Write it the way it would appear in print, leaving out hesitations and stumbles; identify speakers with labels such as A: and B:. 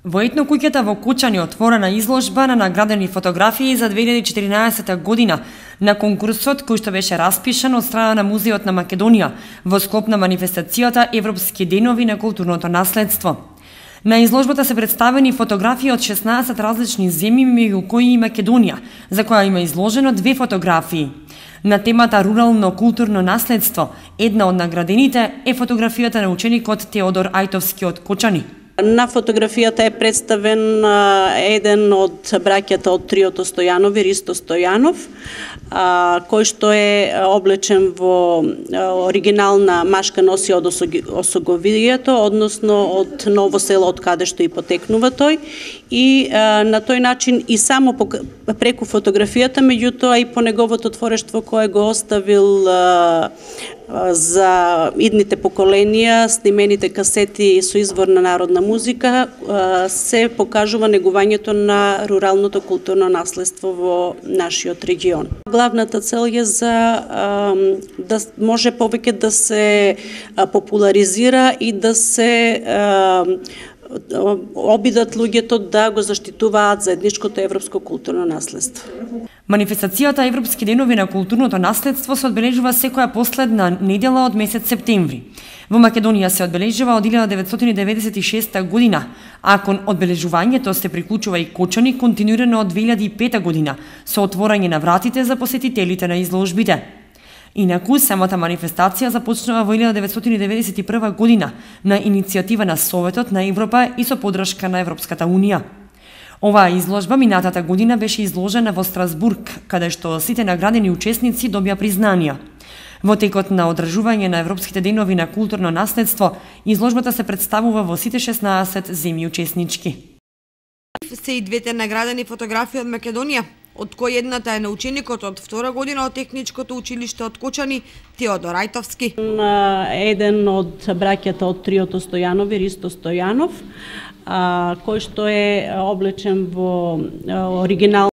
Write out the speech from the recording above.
A: Во етнокуќата во Кочани отворена изложба на наградени фотографии за 2014 година на конкурсот кој што беше распишан од страна на Музеот на Македонија во склоп на манифестацијата Европски денови на културното наследство. На изложбата се представени фотографии од 16 различни земји, меѓу кои и Македонија, за која има изложено 2 фотографии. На темата рурално културно наследство, една од наградените е фотографијата на ученикот Теодор Ајтовски од Кочани.
B: На фотографијата е представен еден од браќата од триото Стојанови, Ристо Стојанов, кој што е облечен во оригинална машка носија од Осоговијето, односно од Ново село од каде што и потекнува тој, и на тој начин и само преку фотографијата, меѓутоа и по неговото творештво кое го оставил за идните поколенија, снимените касети со извор на народна музика, се покажува негувањето на руралното културно наследство во нашиот регион. Главната цел е за да може повеќе да се популаризира и да се обидат луѓето да го заштитуваат заедничкото европско културно наследство.
A: Манифестацијата Европски денови на културното наследство се одбележува секоја последна недела од месец септември. Во Македонија се одбележува од 1996 година, а кон одбележувањето се приклучува и Кочани континуирано од 2005 година, со отворање на вратите за посетителите на изложбите. Инаку, самата манифестација започнува во 1991 година на иницијатива на Советот на Европа и со поддршка на Европската Унија. Оваа изложба минатата година беше изложена во Страсбург, каде што сите наградени учесници добија признанија. Во текот на одржување на Европските денови на културно наследство, изложбата се представува во сите 16 земји учеснички.
C: Се и двете наградени фотографии од Македонија, од кој едната е на ученикот од втора година од Техничкото училиште од Кочани, Теодор Ајтовски.
B: Еден од браќата од триото Стојанови, Ристо Стојанов, кој што е облечен во оригинал